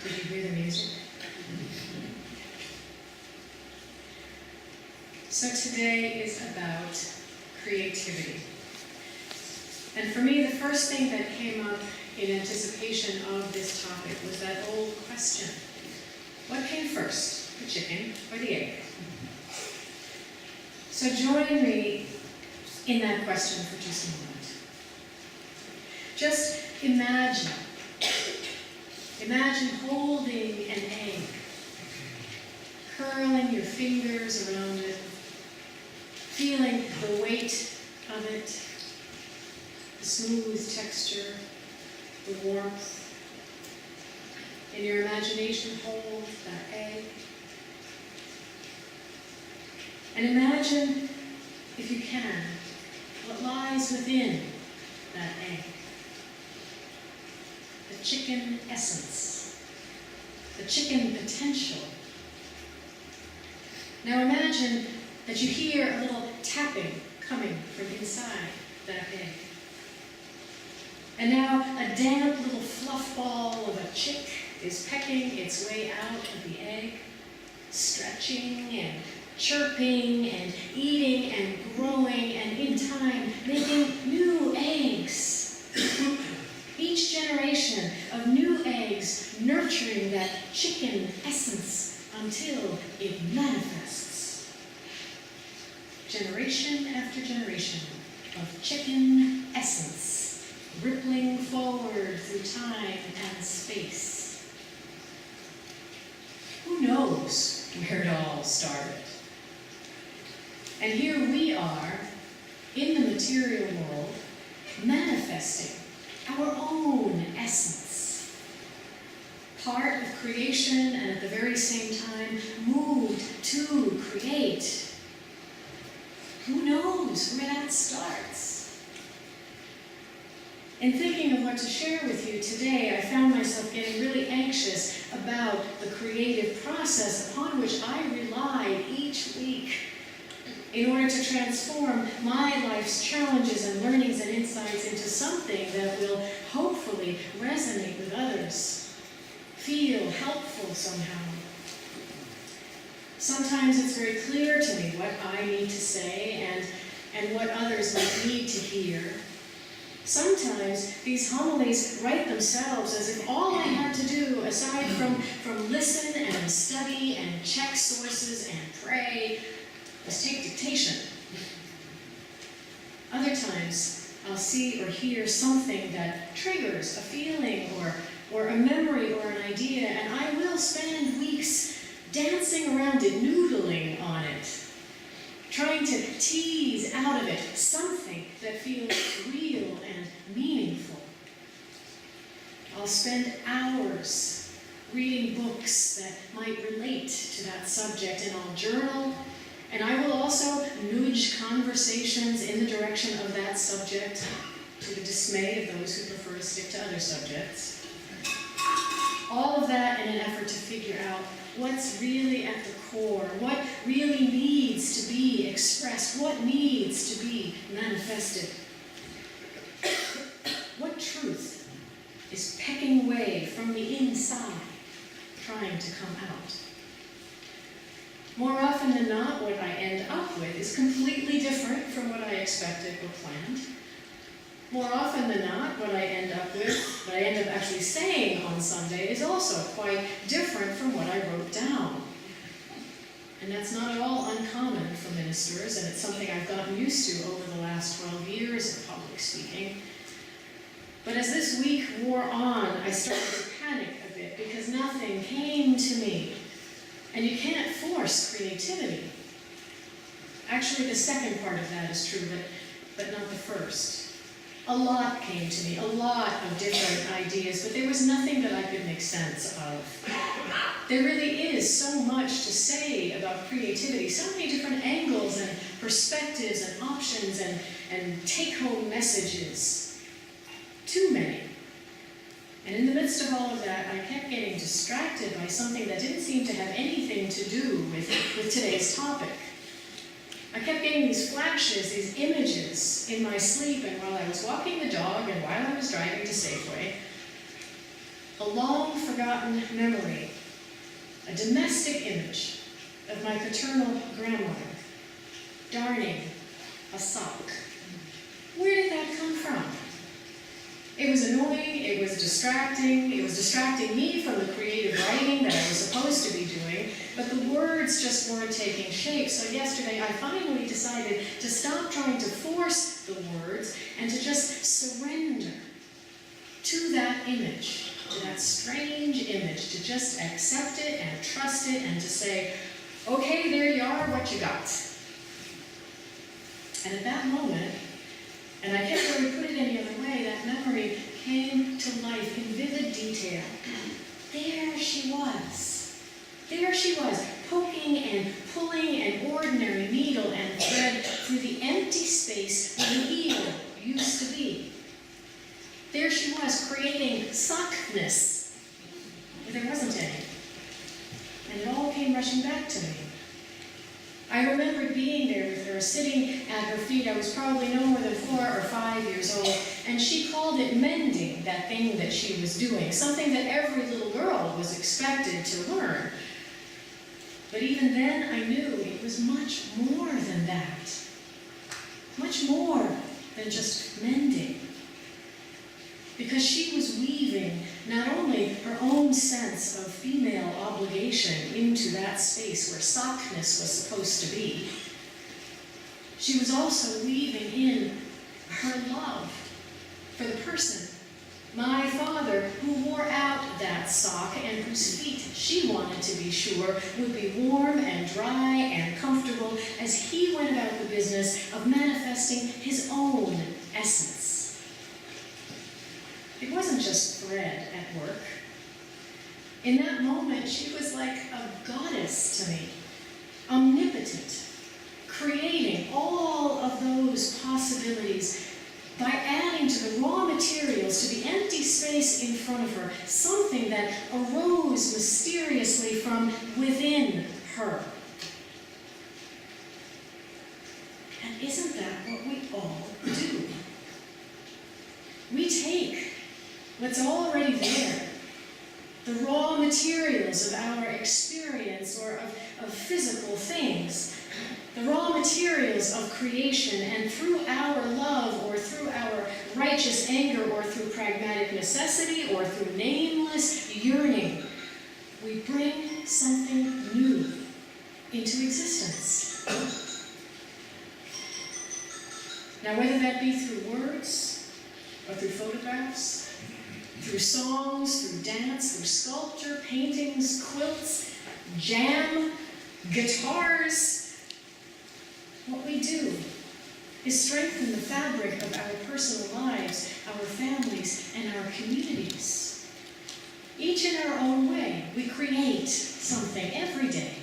Did you hear the music? So today is about creativity. And for me, the first thing that came up in anticipation of this topic was that old question. What came first, the chicken or the egg? So join me in that question for just a moment. Just imagine holding an egg, curling your fingers around it, feeling the weight of it, the smooth texture, the warmth. In your imagination, hold that egg. And imagine, if you can, what lies within that egg. The chicken essence, the chicken potential. Now imagine that you hear a little tapping coming from inside that egg. And now a damp little fluff ball of a chick is pecking its way out of the egg, stretching and chirping and eating and growing and in time making new eggs. Each generation of new eggs nurturing that chicken essence until it manifests. Generation after generation of chicken essence rippling forward through time and space. Who knows where it all started? And here we are, in the material world, manifesting our own essence. Part of creation and at the very same time moved to create. Who knows where that starts? In thinking of what to share with you today, I found myself getting really anxious about the creative process upon which I relied each week in order to transform my life's challenges and learnings and insights into something that will hopefully resonate with others, feel helpful somehow. Sometimes it's very clear to me what I need to say and what others might need to hear. Sometimes these homilies write themselves as if all I had to do, aside from listen and study and check sources and pray, was take dictation. Other times, I'll see or hear something that triggers a feeling or a memory or an idea, and I will spend weeks dancing around it, noodling on it, trying to tease out of it something that feels real and meaningful. I'll spend hours reading books that might relate to that subject, and I'll journal, and I will also nudge conversations in the direction of that subject, to the dismay of those who prefer to stick to other subjects. All of that in an effort to figure out what's really at the core, what really needs to be expressed, what needs to be manifested. What truth is pecking away from the inside, trying to come out? More often than not, what I end up with is completely different from what I expected or planned. More often than not, what I end up with, what I end up actually saying on Sunday, is also quite different from what I wrote down. And that's not at all uncommon for ministers, and it's something I've gotten used to over the last 12 years of public speaking. But as this week wore on, I started to panic a bit because nothing came to me. And you can't force creativity. Actually, the second part of that is true, but not the first. A lot came to me, a lot of different ideas, but there was nothing that I could make sense of. There really is so much to say about creativity, so many different angles and perspectives and options and take-home messages. Too many. And in the midst of all of that, I kept getting distracted by something that didn't seem to have anything to do with today's topic. I kept getting these flashes, these images in my sleep, and while I was walking the dog and while I was driving to Safeway, a long-forgotten memory, a domestic image of my paternal grandmother darning a sock. Where did that come from? It was annoying, it was distracting me from the creative writing that I was supposed to be doing, but the words just weren't taking shape. So yesterday I finally decided to stop trying to force the words and to just surrender to that image, to that strange image, to just accept it and trust it and to say, okay, there you are, what you got. And at that moment, and I can't really put it any other way, that memory came to life in vivid detail. There she was. There she was, poking and pulling an ordinary needle and thread through the empty space where the eel used to be. There she was, creating sockness where there wasn't any. And it all came rushing back to me. I remembered being there with her, sitting at her feet. I was probably no more than 4 or 5 years old, and she called it mending, that thing that she was doing, something that every little girl was expected to learn. But even then, I knew it was much more than that. Much more than just mending. Because she was weaving not only her own sense of female obligation into that space where sockness was supposed to be, she was also weaving in her love for the person, my father, who wore out that sock and whose feet she wanted to be sure would be warm and dry and comfortable as he went about the business of manifesting his own essence. It wasn't just thread at work. In that moment, she was like a goddess to me, omnipotent, creating all of those possibilities by adding to the raw materials, to the empty space in front of her, something that arose mysteriously from within her. And isn't that what we all do? We take what's already there, the raw materials of our experience or of physical things, the raw materials of creation, and through our love or through our righteous anger or through pragmatic necessity or through nameless yearning, we bring something new into existence. Now, whether that be through words or through photographs, through songs, through dance, through sculpture, paintings, quilts, jam, guitars, what we do is strengthen the fabric of our personal lives, our families, and our communities. Each in our own way, we create something every day.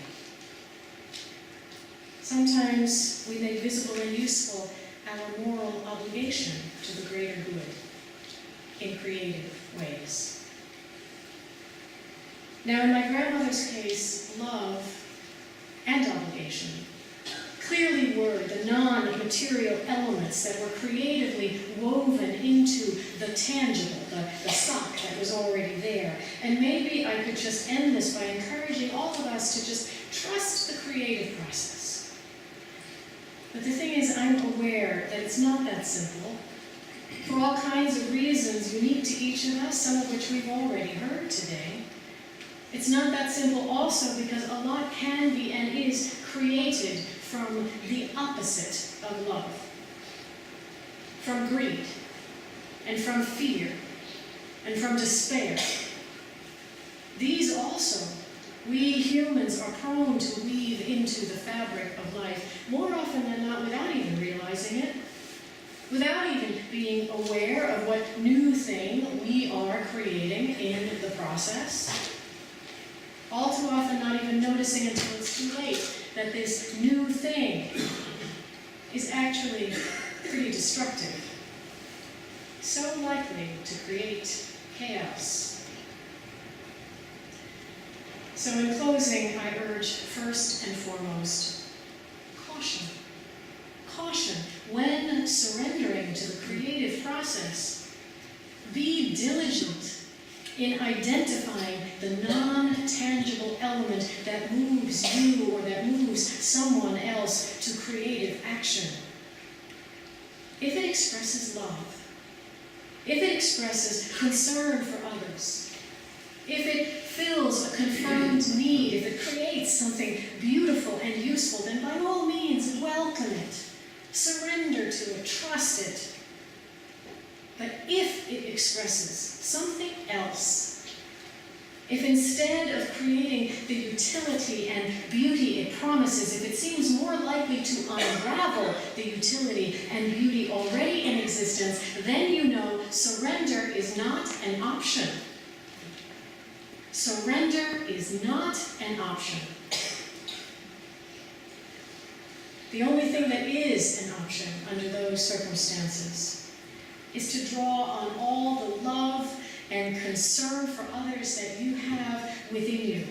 Sometimes we make visible and useful our moral obligation to the greater good in creative ways. Now, in my grandmother's case, love and obligation clearly were the non-material elements that were creatively woven into the tangible, the sock that was already there. And maybe I could just end this by encouraging all of us to just trust the creative process. But the thing is, I'm aware that it's not that simple. For all kinds of reasons unique to each of us, some of which we've already heard today. It's not that simple also because a lot can be and is created from the opposite of love. From greed, and from fear, and from despair. These also, we humans are prone to weave into the fabric of life, more often than not without even realizing it. Without even being aware of what new thing we are creating in the process. All too often not even noticing until it's too late that this new thing is actually pretty destructive. So likely to create chaos. So in closing, I urge first and foremost, caution. Caution when surrendering to the creative process. Be diligent in identifying the non-tangible element that moves you or that moves someone else to creative action. If it expresses love, if it expresses concern for others, if it fills a confirmed need, if it creates something beautiful and useful, then by all means welcome it, surrender to it, trust it. But if it expresses something else, if instead of creating the utility and beauty it promises, if it seems more likely to unravel the utility and beauty already in existence, then you know surrender is not an option. Surrender is not an option. The only thing that is an option under those circumstances is to draw on all the love and concern for others that you have within you.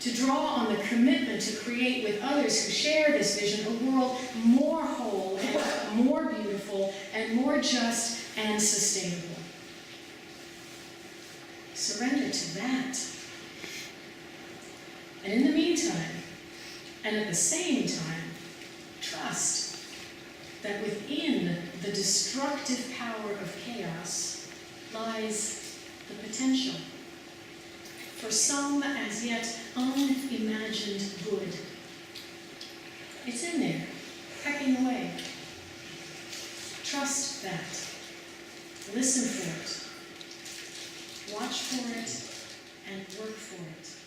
To draw on the commitment to create with others who share this vision a world more whole and more beautiful and more just and sustainable. Surrender to that. And in the meantime, and at the same time, trust that within the destructive power of chaos lies the potential for some as yet unimagined good. It's in there, pecking away. Trust that. Listen for it. Watch for it and work for it.